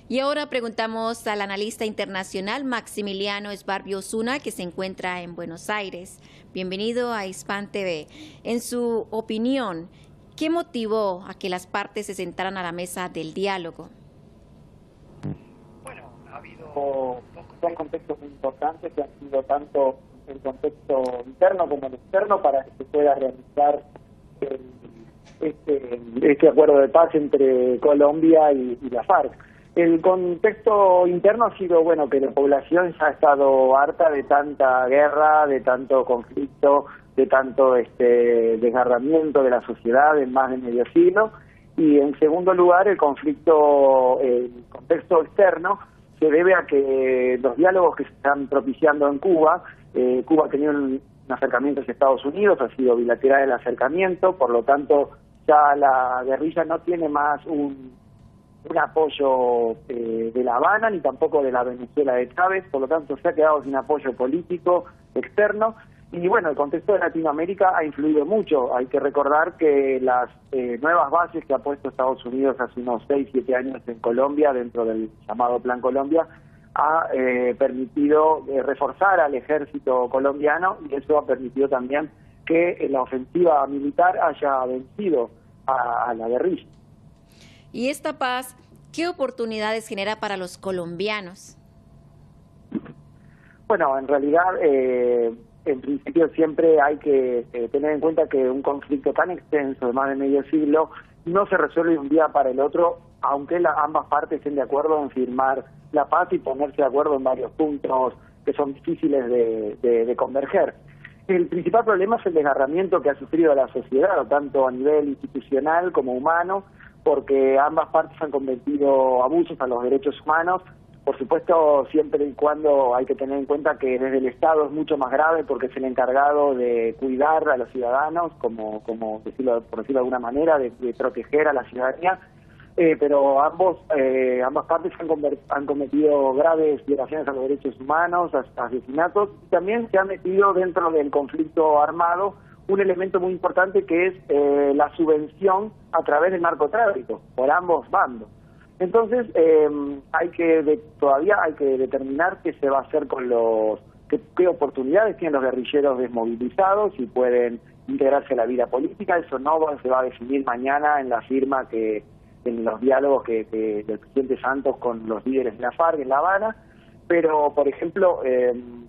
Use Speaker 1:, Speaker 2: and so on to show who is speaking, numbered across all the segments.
Speaker 1: Y ahora preguntamos al analista internacional Maximiliano Sbarbi Osuna, que se encuentra en Buenos Aires. Bienvenido a Hispan TV. En su opinión, ¿qué motivó a que las partes se sentaran a la mesa del diálogo?
Speaker 2: Bueno, ha habido dos contextos muy importantes que han sido tanto el contexto interno como el externo para que se pueda realizar este acuerdo de paz entre Colombia y la FARC. El contexto interno ha sido, bueno, que la población ya ha estado harta de tanta guerra, de tanto conflicto, de tanto desgarramiento de la sociedad en más de medio siglo. Y en segundo lugar, el contexto externo se debe a que los diálogos que se están propiciando en Cuba, Cuba ha tenido un acercamiento hacia Estados Unidos, ha sido bilateral el acercamiento, por lo tanto ya la guerrilla no tiene más un apoyo de La Habana ni tampoco de la Venezuela de Chávez, por lo tanto se ha quedado sin apoyo político externo. Y bueno, el contexto de Latinoamérica ha influido mucho. Hay que recordar que las nuevas bases que ha puesto Estados Unidos hace unos 6, 7 años en Colombia, dentro del llamado Plan Colombia, ha permitido reforzar al ejército colombiano, y eso ha permitido también que la ofensiva militar haya vencido a la guerrilla.
Speaker 1: ¿Y esta paz qué oportunidades genera para los colombianos?
Speaker 2: Bueno, en realidad, en principio siempre hay que tener en cuenta que un conflicto tan extenso de más de medio siglo no se resuelve de un día para el otro, aunque ambas partes estén de acuerdo en firmar la paz y ponerse de acuerdo en varios puntos que son difíciles de converger. El principal problema es el desgarramiento que ha sufrido la sociedad, tanto a nivel institucional como humano, porque ambas partes han cometido abusos a los derechos humanos. Por supuesto, siempre y cuando hay que tener en cuenta que desde el Estado es mucho más grave, porque es el encargado de cuidar a los ciudadanos, como decirlo, por decirlo de alguna manera, de proteger a la ciudadanía, pero ambas partes han cometido graves violaciones a los derechos humanos, asesinatos, y también se ha metido dentro del conflicto armado un elemento muy importante que es la subvención a través del narcotráfico por ambos bandos. Entonces, todavía hay que determinar qué se va a hacer con qué oportunidades tienen los guerrilleros desmovilizados, si pueden integrarse a la vida política. Eso no se va a definir mañana en la firma en los diálogos del presidente Santos con los líderes de la FARC en La Habana. Pero, por ejemplo,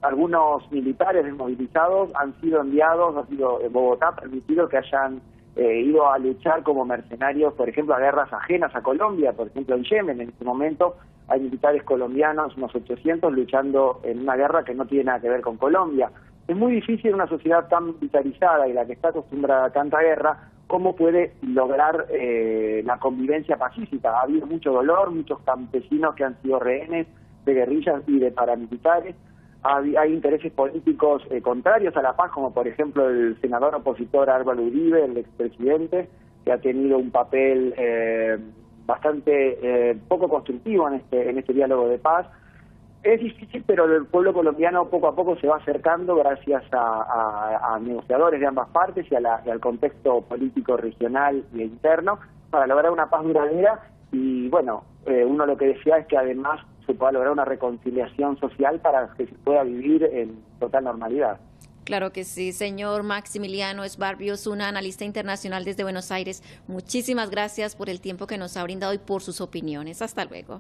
Speaker 2: algunos militares desmovilizados han sido enviados, Bogotá ha permitido que hayan ido a luchar como mercenarios, por ejemplo, a guerras ajenas a Colombia, por ejemplo en Yemen. En este momento hay militares colombianos, unos 800, luchando en una guerra que no tiene nada que ver con Colombia. Es muy difícil en una sociedad tan militarizada y la que está acostumbrada a tanta guerra, cómo puede lograr la convivencia pacífica. Ha habido mucho dolor, muchos campesinos que han sido rehenes de guerrillas y de paramilitares. Hay intereses políticos contrarios a la paz, como por ejemplo el senador opositor Álvaro Uribe, el expresidente, que ha tenido un papel bastante poco constructivo en este diálogo de paz. Es difícil, pero el pueblo colombiano poco a poco se va acercando gracias a negociadores de ambas partes y al contexto político regional e interno para lograr una paz duradera. Y bueno, uno lo que desea es que además se pueda lograr una reconciliación social para que se pueda vivir en total normalidad.
Speaker 1: Claro que sí, señor Maximiliano Sbarbi Osuna, analista internacional desde Buenos Aires. Muchísimas gracias por el tiempo que nos ha brindado y por sus opiniones. Hasta luego.